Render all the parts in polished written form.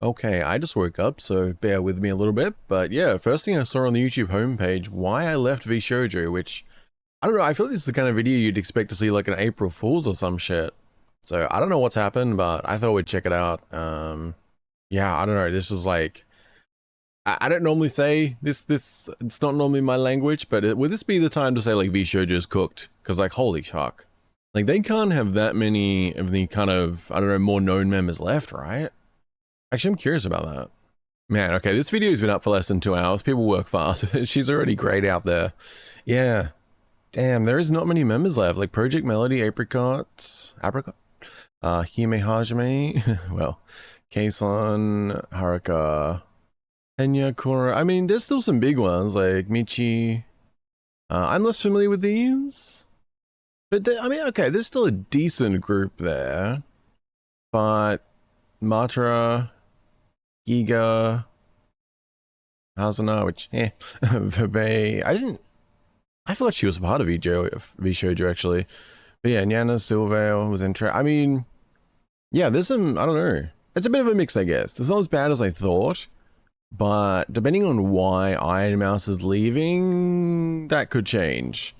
Okay, I just woke up, so bear with me a little bit. But yeah, first thing I saw on the YouTube homepage, why I left VShojo, which, I don't know, I feel like this is the kind of video you'd expect to see like an April Fool's or some shit. So I don't know what's happened, but I thought we'd check it out. Yeah, I don't know, this is like, I don't normally say this, it's not normally my language, but would this be the time to say like VShojo's cooked? Because like, holy fuck. Like they can't have that many of the kind of, I don't know, more known members left, right? Actually, I'm curious about that. Man, okay, this video's been up for less than 2 hours. People work fast. She's already great out there. Yeah. Damn, there is not many members left. Like Project Melody, Apricot, Hime Hajime, well, Keisan, Haruka, Henya, Kura. I mean, there's still some big ones like Michi. I'm less familiar with these. But, I mean, okay, there's still a decent group there. But Matra, Giga, Hazana, which, Verbe, I forgot she was a part of VShojo actually. But yeah, Nyana Silvale was I mean, yeah, there's some, I don't know. It's a bit of a mix, I guess. It's not as bad as I thought, but depending on why Ironmouse is leaving, that could change.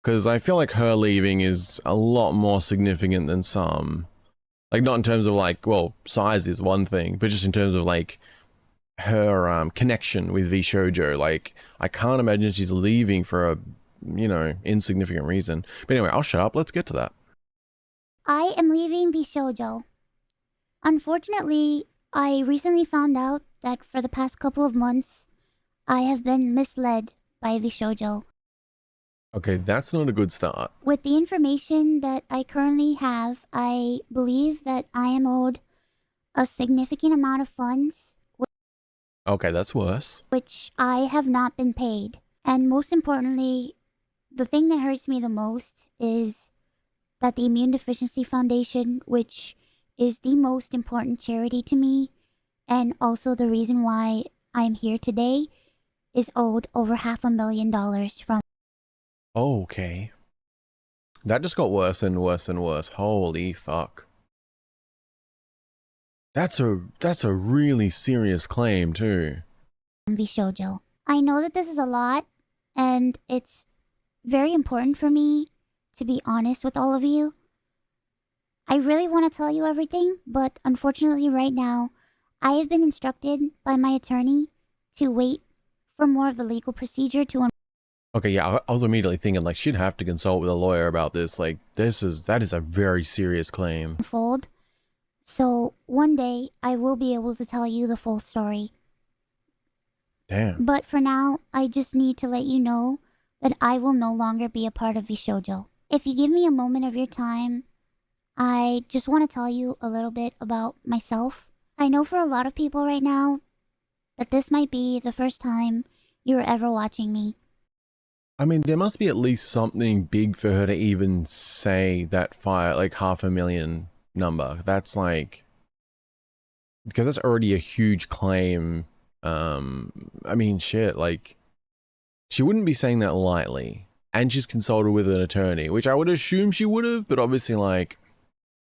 Because I feel like her leaving is a lot more significant than some. Like, not in terms of like, well, size is one thing, but just in terms of like, her connection with VShojo. Like, I can't imagine she's leaving for a, you know, insignificant reason. But anyway, I'll shut up. Let's get to that. I am leaving VShojo. Unfortunately, I recently found out that for the past couple of months, I have been misled by VShojo. Okay, that's not a good start. With the information that I currently have, I believe that I am owed a significant amount of funds, Okay, that's worse. which I have not been paid. And most importantly, the thing that hurts me the most is that the Immune Deficiency Foundation, which is the most important charity to me, and also the reason why I'm here today, is owed over $500,000 from. Okay. That just got worse and worse and worse. Holy fuck. That's a really serious claim too. VShojo. I know that this is a lot, and it's very important for me to be honest with all of you. I really want to tell you everything, but unfortunately right now, I have been instructed by my attorney to wait for more of the legal procedure to. Okay, yeah, I was immediately thinking like she'd have to consult with a lawyer about this. Like, that is a very serious claim. Unfold. So one day I will be able to tell you the full story. Damn. But for now, I just need to let you know that I will no longer be a part of VShojo. If you give me a moment of your time, I just want to tell you a little bit about myself. I know for a lot of people right now that this might be the first time you're ever watching me. I mean, there must be at least something big for her to even say that like $500,000 number. That's like, because that's already a huge claim. I mean, shit, like, she wouldn't be saying that lightly. And she's consulted with an attorney, which I would assume she would have, but obviously, like,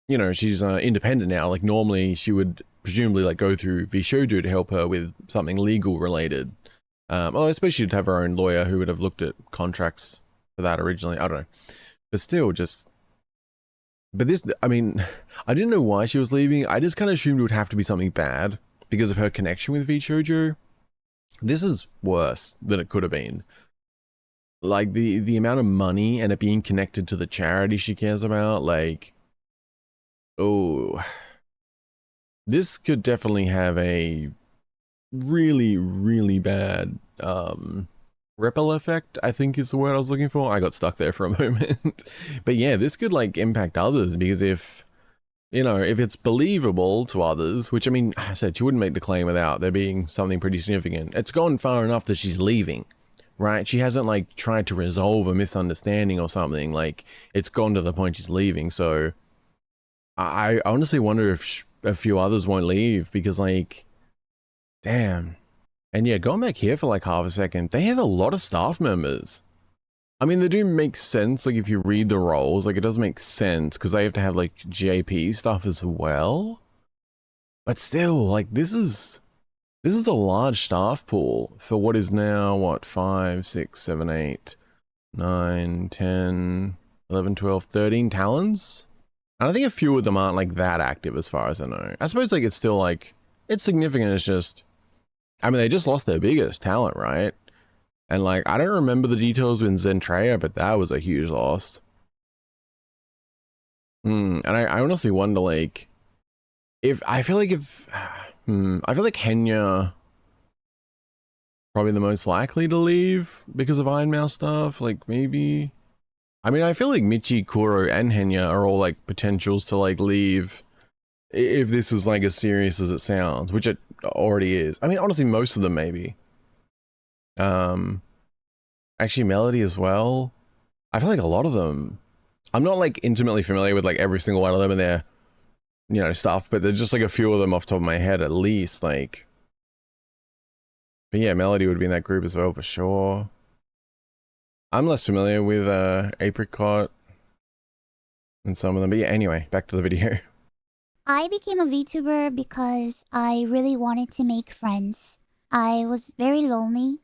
you know, she's independent now. Like, normally she would presumably like go through VShojo to help her with something legal related. Well, I suppose she'd have her own lawyer who would have looked at contracts for that originally. I don't know. But still, just... But this, I mean, I didn't know why she was leaving. I just kind of assumed it would have to be something bad because of her connection with VShojo. This is worse than it could have been. Like, the amount of money and it being connected to the charity she cares about, like... Oh... This could definitely have a really, really bad ripple effect, I think is the word I was looking for. I got stuck there for a moment. But yeah, this could like impact others because if, you know, if it's believable to others, which I mean, I said she wouldn't make the claim without there being something pretty significant. It's gone far enough that she's leaving, right? She hasn't like tried to resolve a misunderstanding or something. Like it's gone to the point she's leaving. So I honestly wonder if a few others won't leave because like, damn. And yeah, going back here for like half a second, they have a lot of staff members. I mean, they do make sense, like if you read the roles, like it does make sense because they have to have like JP stuff as well. But still, like this is a large staff pool for what is now what 5, 6, 7, 8, 9, 10, 11, 12, 13 talents. And I think a few of them aren't like that active as far as I know. I suppose like it's still like it's significant. It's just, I mean, they just lost their biggest talent, right? And like I don't remember the details with Zentreya, but that was a huge loss. And I honestly wonder like if I feel like if I feel like Henya probably the most likely to leave because of Ironmouse stuff. Like maybe, I mean, I feel like Michi, Kuro, and Henya are all like potentials to like leave if this is like as serious as it sounds, which it already is. I mean, honestly, most of them maybe. Actually, Melody as well. I feel like a lot of them. I'm not like intimately familiar with like every single one of them and their, you know, stuff, but there's just like a few of them off the top of my head at least. Like, but yeah, Melody would be in that group as well for sure. I'm less familiar with Apricot and some of them, but yeah, anyway, back to the video. I became a VTuber because I really wanted to make friends. I was very lonely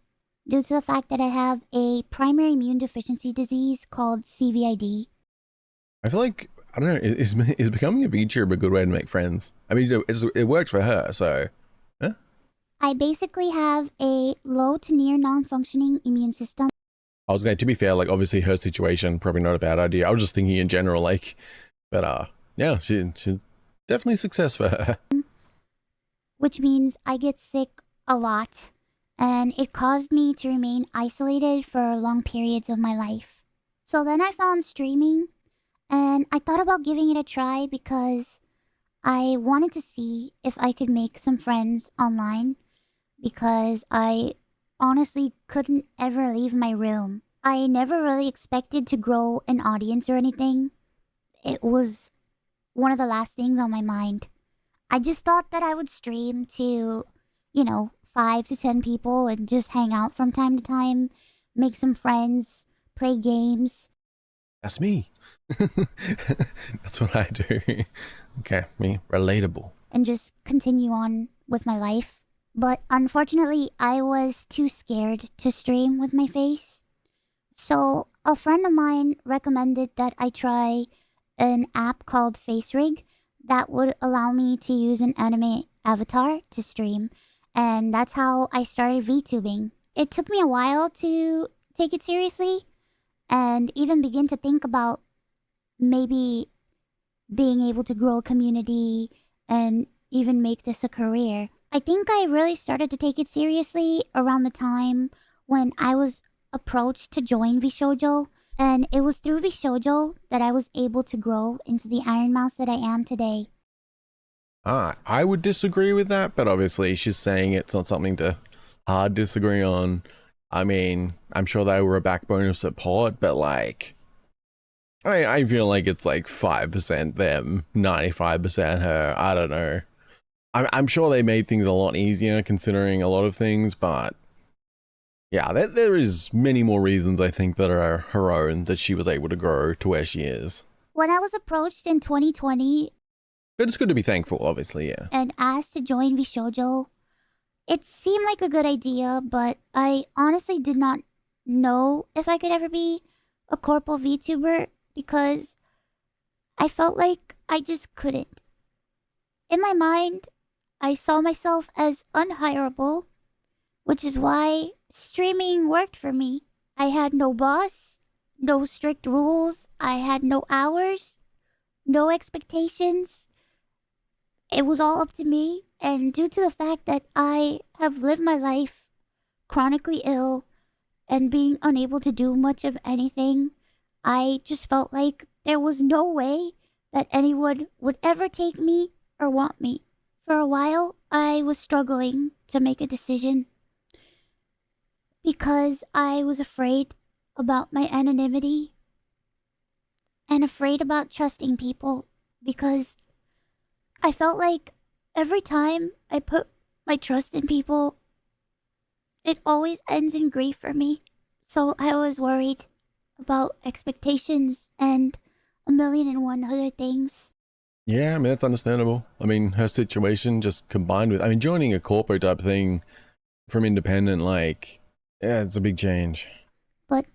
due to the fact that I have a primary immune deficiency disease called CVID. I feel like, I don't know, is becoming a VTuber a good way to make friends? I mean, it worked for her, so, yeah. I basically have a low to near non-functioning immune system. I was going to be fair, like obviously her situation, probably not a bad idea. I was just thinking in general, like, but yeah, she's definitely success for her. Which means I get sick a lot, and it caused me to remain isolated for long periods of my life. So then I found streaming, and I thought about giving it a try because I wanted to see if I could make some friends online, because I honestly couldn't ever leave my room. I never really expected to grow an audience or anything. It was one of the last things on my mind. I just thought that I would stream to, 5 to 10 people and just hang out from time to time, make some friends, play games. That's me. That's what I do. Okay, me, relatable. And just continue on with my life. But unfortunately, I was too scared to stream with my face. So a friend of mine recommended that I try an app called FaceRig that would allow me to use an anime avatar to stream. And that's how I started VTubing. It took me a while to take it seriously and even begin to think about maybe being able to grow a community and even make this a career. I think I really started to take it seriously around the time when I was approached to join VShojo, and it was through VShojo that I was able to grow into the Ironmouse that I am today. I would disagree with that, but obviously she's saying it's not something to hard disagree on. I mean, I'm sure they were a backbone of support, but like, I feel like it's like 5% them, 95% her. I don't know. I'm sure they made things a lot easier considering a lot of things, but yeah, there is many more reasons I think that are her own that she was able to grow to where she is. When I was approached in 2020, But it's good to be thankful, obviously, yeah. and asked to join VShojo, it seemed like a good idea, but I honestly did not know if I could ever be a corporal VTuber because I felt like I just couldn't. In my mind, I saw myself as unhireable, which is why streaming worked for me. I had no boss, no strict rules, I had no hours, no expectations. It was all up to me, and due to the fact that I have lived my life chronically ill and being unable to do much of anything, I just felt like there was no way that anyone would ever take me or want me. For a while, I was struggling to make a decision because I was afraid about my anonymity and afraid about trusting people because I felt like every time I put my trust in people, it always ends in grief for me. So I was worried about expectations and a million and one other things. Yeah, I mean, that's understandable. I mean, her situation just combined with, I mean, joining a corpo type thing from independent, like, yeah, it's a big change. But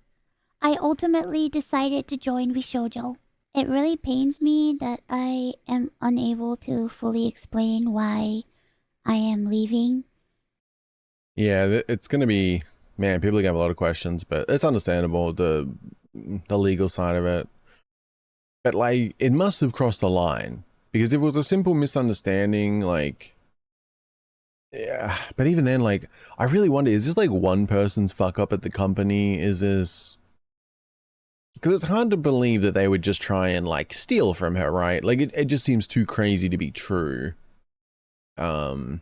I ultimately decided to join VShojo. It really pains me that I am unable to fully explain why I am leaving. Yeah, it's gonna be, man, people are gonna have a lot of questions, but it's understandable, the legal side of it. But like, it must have crossed the line. Because if it was a simple misunderstanding, like, yeah, but even then, like, I really wonder, is this like one person's fuck up at the company? Is this, because it's hard to believe that they would just try and like steal from her, right? Like, it just seems too crazy to be true. Um,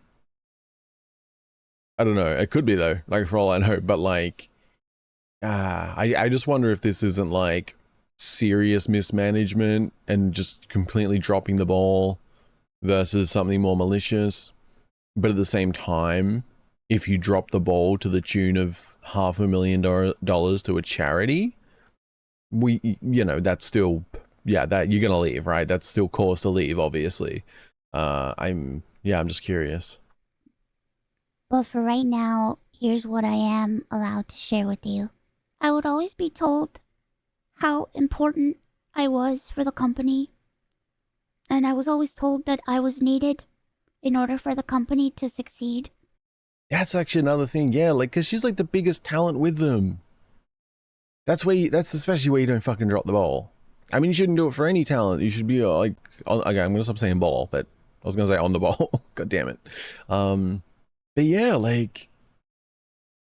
I don't know. It could be though, like for all I know, but like, I just wonder if this isn't like serious mismanagement and just completely dropping the ball versus something more malicious. But at the same time, if you drop the ball to the tune of $500,000 to a charity, that's still, yeah, that you're gonna leave, right? That's still cause to leave, obviously. I'm just curious. But for right now, here's what I am allowed to share with you. I would always be told how important I was for the company, and I was always told that I was needed in order for the company to succeed. That's actually another thing, yeah, like, cause she's like the biggest talent with them. That's especially where you don't fucking drop the ball. I mean, you shouldn't do it for any talent. You should be like, okay, I'm gonna stop saying ball, but I was gonna say on the ball. God damn it. But yeah, like,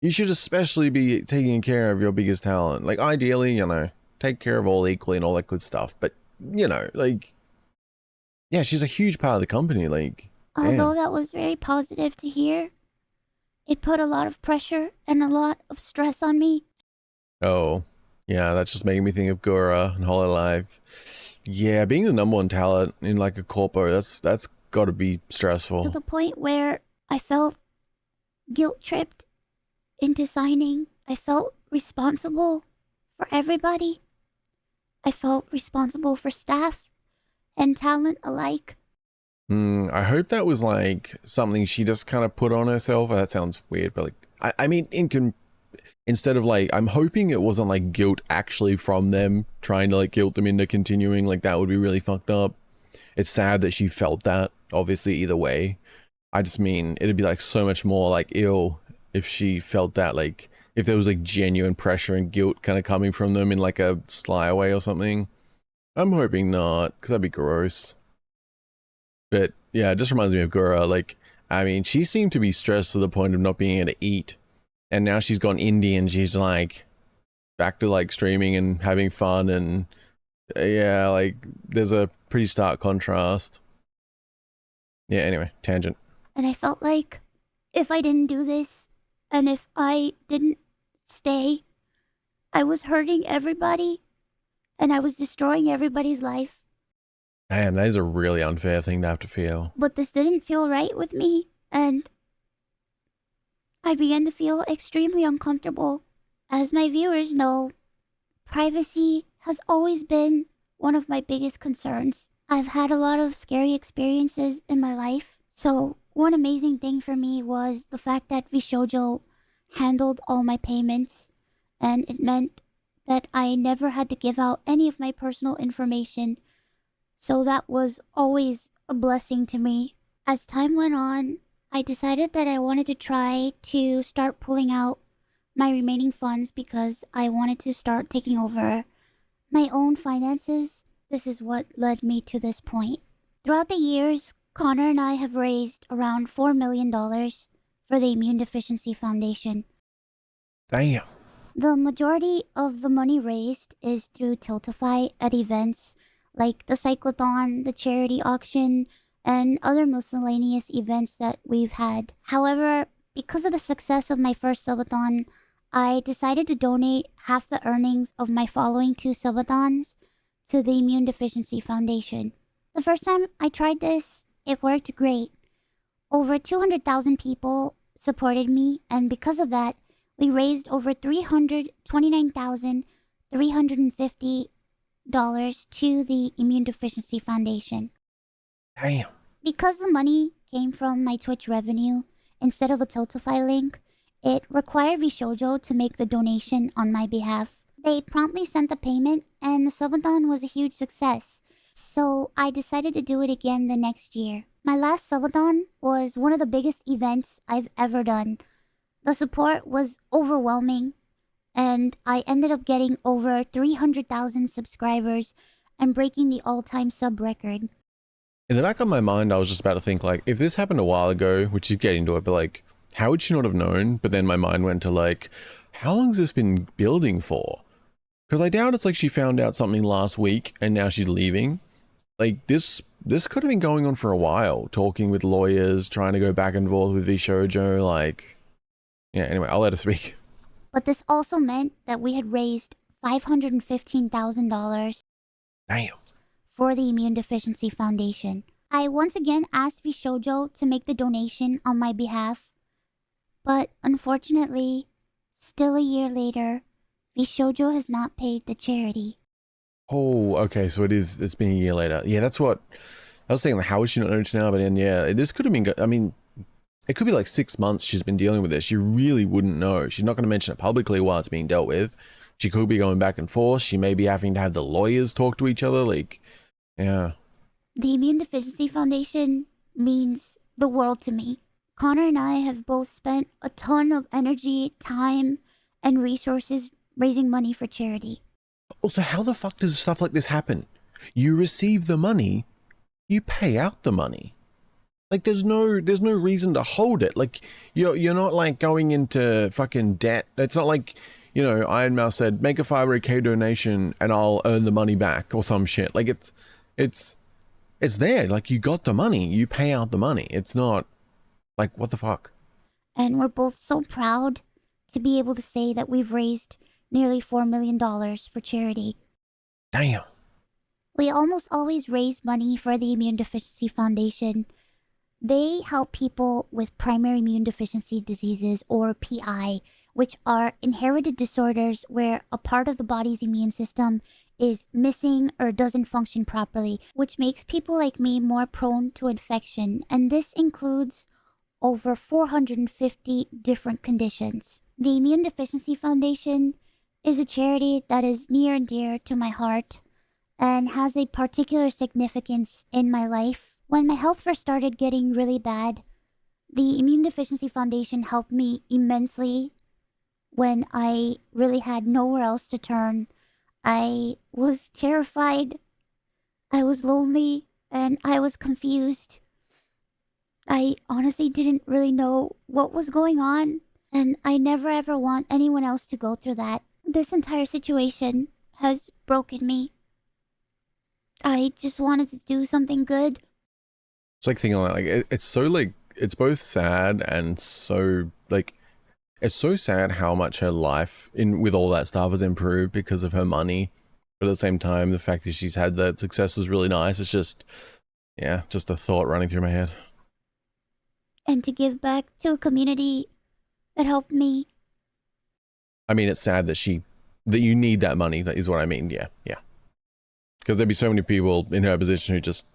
you should especially be taking care of your biggest talent. Like, ideally, take care of all equally and all that good stuff. But, like, yeah, she's a huge part of the company. Like, Although damn. that was very positive to hear, it put a lot of pressure and a lot of stress on me. Oh, yeah, that's just making me think of Gura and Hololive. Yeah, being the number one talent in like a corpo, that's got to be To stressful. the point where I felt guilt tripped into signing. I felt responsible for everybody. I felt responsible for staff and talent alike. I hope that was like something she just kind of put on herself. That sounds weird, but like, I mean, instead of like, I'm hoping it wasn't like guilt actually from them trying to like guilt them into continuing. Like, that would be really fucked up. It's sad that she felt that, obviously, either way. I just mean, it'd be like so much more like ill if she felt that, like, if there was like genuine pressure and guilt kind of coming from them in like a sly way or something. I'm hoping not, because that'd be gross. But yeah, it just reminds me of Gura. Like, I mean, she seemed to be stressed to the point of not being able to eat. And now she's gone indie and she's like back to like streaming and having fun. And yeah, like, there's a pretty stark contrast. Yeah, anyway, tangent. And I felt like if I didn't do this and if I didn't stay, I was hurting everybody and I was destroying everybody's life. Damn, that is a really unfair thing to have to feel. But this didn't feel right with me, and I began to feel extremely uncomfortable. As my viewers know, privacy has always been one of my biggest concerns. I've had a lot of scary experiences in my life, so one amazing thing for me was the fact that VShojo handled all my payments, and it meant that I never had to give out any of my personal information, so that was always a blessing to me. As time went on, I decided that I wanted to try to start pulling out my remaining funds because I wanted to start taking over my own finances. This is what led me to this point. Throughout the years, Connor and I have raised around $4 million for the Immune Deficiency Foundation. Damn. The majority of the money raised is through Tiltify at events like the Cyclothon, the charity auction, and other miscellaneous events that we've had. However, because of the success of my first subathon, I decided to donate half the earnings of my following two subathons to the Immune Deficiency Foundation. The first time I tried this, it worked great. Over 200,000 people supported me, and because of that, we raised over $329,350 to the Immune Deficiency Foundation. Damn. Because the money came from my Twitch revenue instead of a Tiltify link, it required VShojo to make the donation on my behalf. They promptly sent the payment, and the subathon was a huge success. So I decided to do it again the next year. My last subathon was one of the biggest events I've ever done. The support was overwhelming, and I ended up getting over 300,000 subscribers and breaking the all-time sub record. In the back of my mind, I was just about to think, like, if this happened a while ago, which is getting to it, but like, how would she not have known? But then my mind went to like, how long has this been building for? Because I doubt it's like she found out something last week and now she's leaving. Like, this could have been going on for a while, talking with lawyers, trying to go back and forth with VShojo, like... Yeah, anyway, I'll let her speak. But this also meant that we had raised $515,000 Damn. for the Immune Deficiency Foundation. I once again asked VShojo to make the donation on my behalf, but unfortunately, still a year later, VShojo has not paid the charity. Oh, okay, so it's been a year later. Yeah, that's what... I was thinking, like, how is she not noticed now? But then, yeah, this could have been... I mean, it could be like 6 months she's been dealing with this. She really wouldn't know. She's not going to mention it publicly while it's being dealt with. She could be going back and forth. She may be having to have the lawyers talk to each other, like... Yeah. The Immune Deficiency Foundation means the world to me. Connor and I have both spent a ton of energy, time, and resources raising money for charity. Also, how the fuck does stuff like this happen? You receive the money, you pay out the money. Like, there's no reason to hold it. Like, you're not like going into fucking debt. It's not like, you know, Ironmouse said, make a 500k donation and I'll earn the money back or some shit. Like, it's there. Like, you got the money, you pay out the money. It's not like, what the fuck? And we're both so proud to be able to say that we've raised nearly $4 million for charity. Damn. We almost always raise money for the Immune Deficiency Foundation. They help people with primary immune deficiency diseases, or PI, which are inherited disorders where a part of the body's immune system is missing or doesn't function properly, which makes people like me more prone to infection, and this includes over 450 different conditions. The Immune Deficiency Foundation is a charity that is near and dear to my heart and has a particular significance in my life. When my health first started getting really bad, the Immune Deficiency Foundation helped me immensely when I really had nowhere else to turn. I was terrified, I was lonely, and I was confused. I honestly didn't really know what was going on, and I never ever want anyone else to go through that. This entire situation has broken me. I just wanted to do something good. It's like thinking like it's so like, it's both sad and so like, it's so sad how much her life with all that stuff has improved because of her money. But at the same time, the fact that she's had that success is really nice. It's just, yeah, just a thought running through my head. And to give back to a community that helped me. I mean, it's sad that you need that money. That is what I mean. Yeah, yeah. Because there'd be so many people in her position who just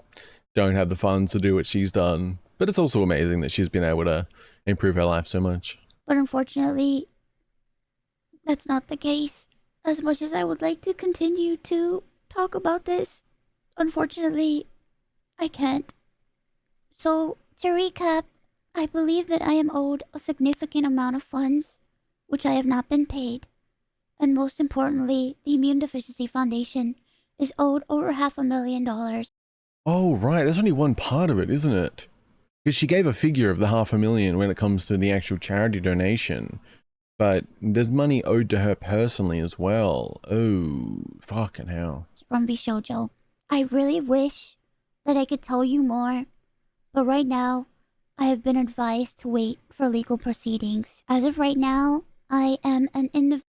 don't have the funds to do what she's done. But it's also amazing that she's been able to improve her life so much. But unfortunately, that's not the case. As much as I would like to continue to talk about this, unfortunately, I can't. So, to recap, I believe that I am owed a significant amount of funds, which I have not been paid. And most importantly, the Immune Deficiency Foundation is owed over $500,000. Oh, right. That's only one part of it, isn't it? Because she gave a figure of the $500,000 when it comes to the actual charity donation. But there's money owed to her personally as well. Oh, fucking hell. From VShojo. I really wish that I could tell you more, but right now, I have been advised to wait for legal proceedings. As of right now, I am an individual.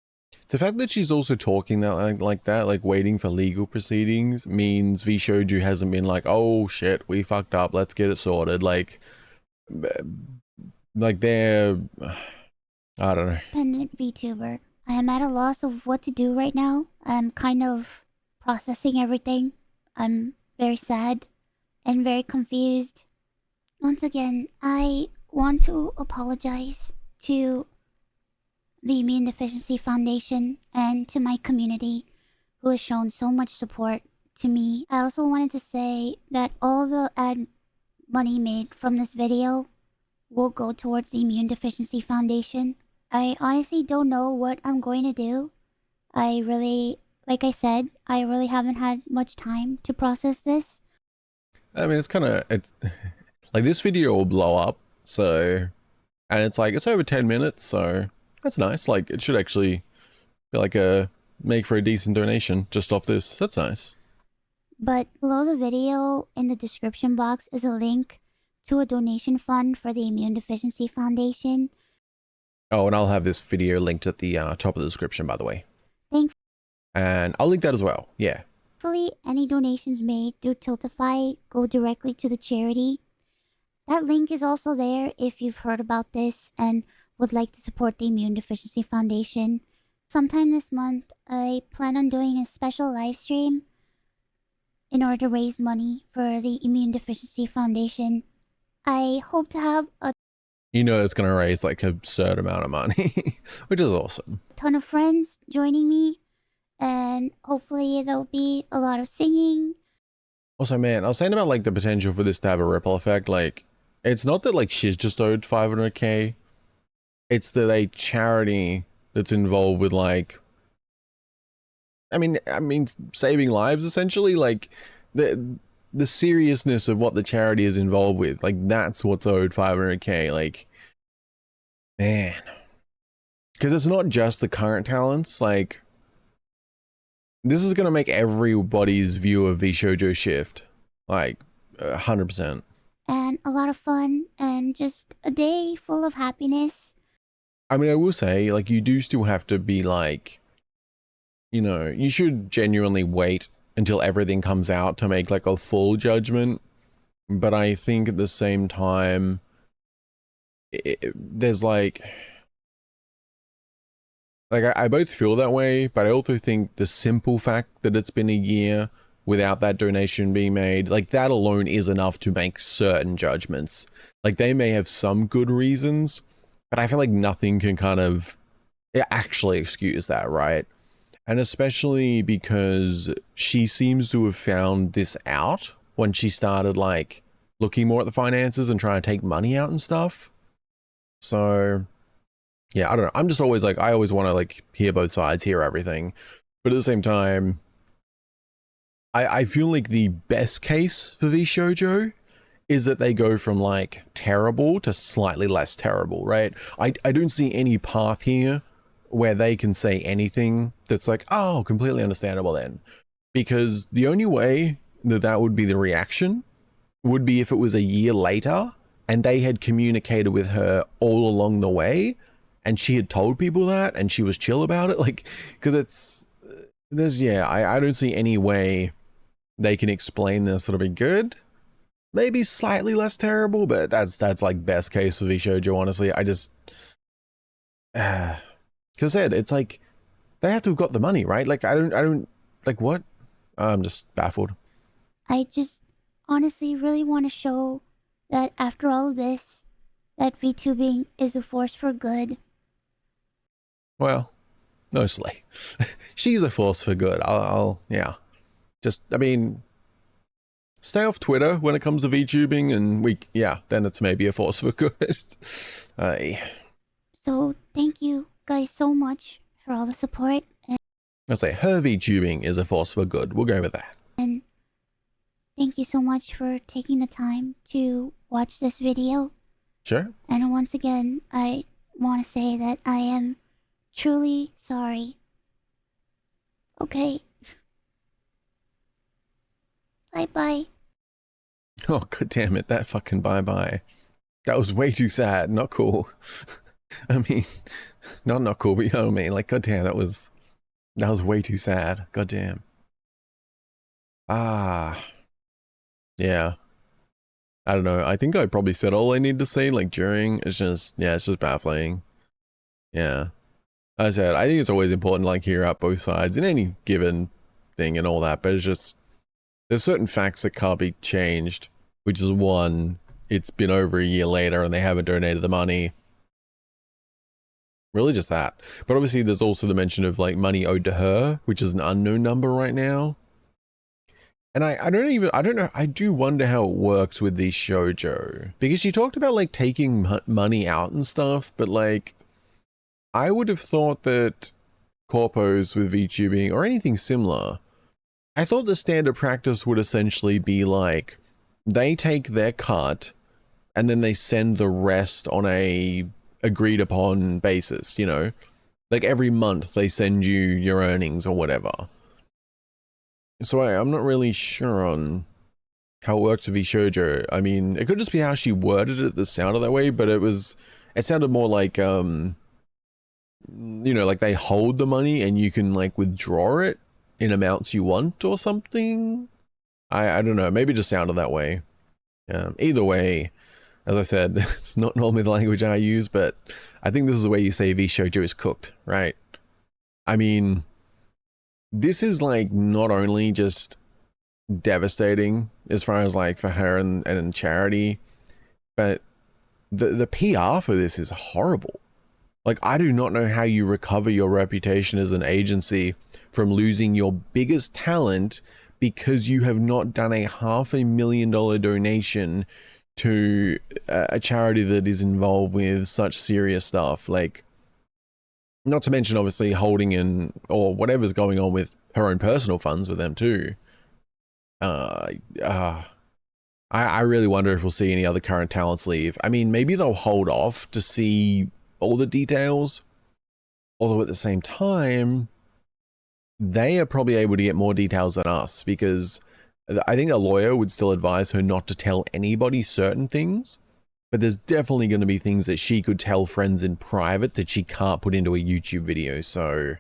The fact that she's also talking that like that, like waiting for legal proceedings, means VShojo hasn't been like, oh shit, we fucked up, let's get it sorted. Like they're, I don't know. Independent VTuber. I am at a loss of what to do right now. I'm kind of processing everything. I'm very sad and very confused. Once again, I want to apologize to the Immune Deficiency Foundation and to my community who has shown so much support to me. I also wanted to say that all the ad money made from this video will go towards the Immune Deficiency Foundation. I honestly don't know what I'm going to do. Like I said, I really haven't had much time to process this. I mean, it's kind of like this video will blow up, so, and it's like it's over 10 minutes, so that's nice. Like it should actually be like a make for a decent donation just off this. That's nice. But below the video in the description box is a link to a donation fund for the Immune Deficiency Foundation. Oh, and I'll have this video linked at the top of the description, by the way. Thanks. And I'll link that as well. Yeah. Hopefully, any donations made through Tiltify go directly to the charity. That link is also there if you've heard about this and would like to support the Immune Deficiency Foundation. Sometime this month, I plan on doing a special live stream in order to raise money for the Immune Deficiency Foundation. I hope to have a You know it's going to raise like an absurd amount of money, which is awesome. ton of friends joining me, and hopefully there'll be a lot of singing. Also, man, I was saying about like the potential for this to have a ripple effect. Like, it's not that like she's just owed 500k. It's that a charity that's involved with like, I mean, saving lives essentially. Like the seriousness of what the charity is involved with, like that's what's owed 500k. Like, man, because it's not just the current talents. Like, this is gonna make everybody's view of VShojo shift, like 100%. And a lot of fun, and just a day full of happiness. I mean, I will say, like, you do still have to be like, you know, you should genuinely wait until everything comes out to make like a full judgment. But I think at the same time, there's like I both feel that way, but I also think the simple fact that it's been a year without that donation being made, like that alone is enough to make certain judgments. Like they may have some good reasons, but I feel like nothing can kind of actually excuse that, right? And especially because she seems to have found this out when she started like looking more at the finances and trying to take money out and stuff. So yeah, I don't know. I'm just always like, I always want to like hear both sides, hear everything. But at the same time, I feel like the best case for VShojo is that they go from like terrible to slightly less terrible, right? I don't see any path here where they can say anything that's like, oh, completely understandable then. Because the only way that that would be the reaction would be if it was a year later and they had communicated with her all along the way and she had told people that and she was chill about it. Like, because I don't see any way they can explain this that'll be good. Maybe slightly less terrible, but that's like best case for VShojo, honestly. I just because I said it's like they have to have got the money, right? Like I don't like what? I'm just baffled. I just honestly really want to show that after all of this, that VTubing is a force for good. Well, mostly. She's a force for good. I'll yeah. Just, I mean, stay off Twitter when it comes to VTubing and then it's maybe a force for good. So thank you guys so much for all the support. And I'll say her VTubing is a force for good. We'll go with that. And thank you so much for taking the time to watch this video. Sure. And once again, I want to say that I am truly sorry. Okay. Bye-bye. Oh, god damn it. That fucking bye-bye. That was way too sad. Not cool. I mean, not cool, but you know what I mean? Like, god damn, that was way too sad. God damn. Ah. Yeah. I don't know. I think I probably said all I need to say, like, during. It's just baffling. Yeah. As I said, I think it's always important to, like, hear out both sides in any given thing and all that, but it's just, there's certain facts that can't be changed. which is one, it's been over a year later and they haven't donated the money. Really just that. But obviously there's also the mention of like money owed to her, which is an unknown number right now. And I don't know, I do wonder how it works with the VShojo, because she talked about like taking money out and stuff, but like, I would have thought that corpos with VTubing or anything similar, I thought the standard practice would essentially be like, they take their cut and then they send the rest on a agreed upon basis, you know, like every month they send you your earnings or whatever. So I'm not really sure on how it works with VShojo. I mean, it could just be how she worded it that sounded that way, but it sounded more like, you know, like they hold the money and you can like withdraw it in amounts you want or something. I don't know, maybe it just sounded that way. Either way, as I said, it's not normally the language I use, but I think this is the way you say VShojo is cooked, right? I mean, this is like not only just devastating as far as like for her and charity, but the PR for this is horrible. Like, I do not know how you recover your reputation as an agency from losing your biggest talent because you have not done a $500,000 donation to a charity that is involved with such serious stuff. Like, not to mention obviously holding in or whatever's going on with her own personal funds with them too. I really wonder if we'll see any other current talents leave. I mean, maybe they'll hold off to see all the details, although at the same time, they are probably able to get more details than us, because I think a lawyer would still advise her not to tell anybody certain things, but there's definitely going to be things that she could tell friends in private that she can't put into a YouTube video. So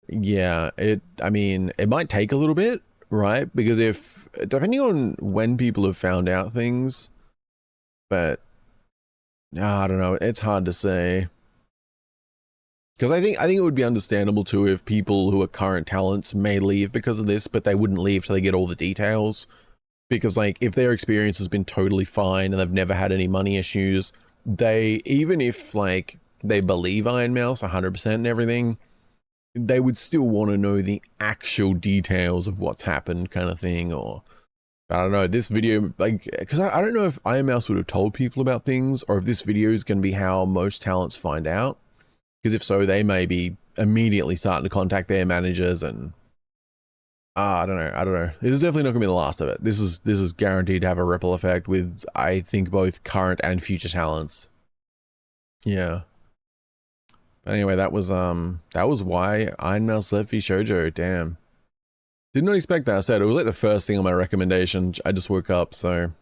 yeah, I mean, it might take a little bit, right? Because depending on when people have found out things, but I don't know, it's hard to say. Because I think it would be understandable too if people who are current talents may leave because of this, but they wouldn't leave till they get all the details. Because like, if their experience has been totally fine and they've never had any money issues, even if like they believe Ironmouse 100% and everything, they would still want to know the actual details of what's happened, kind of thing. Or I don't know, this video, like, because I don't know if Ironmouse would have told people about things, or if this video is going to be how most talents find out. Because if so, they may be immediately starting to contact their managers, and I don't know. This is definitely not gonna be the last of it. This is guaranteed to have a ripple effect with, I think, both current and future talents. Yeah. But anyway, that was why Ironmouse left VShojo. Damn. Did not expect that. I said it was like the first thing on my recommendation. I just woke up, so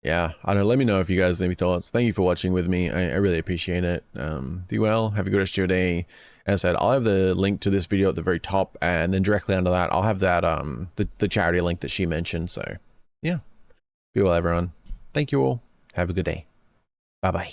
yeah, I don't know. Let me know if you guys have any thoughts. Thank you for watching with me. I really appreciate it. Do well. Have a good rest of your day. As I said, I'll have the link to this video at the very top, and then directly under that, I'll have that the charity link that she mentioned. So yeah, be well, everyone. Thank you all. Have a good day. Bye bye.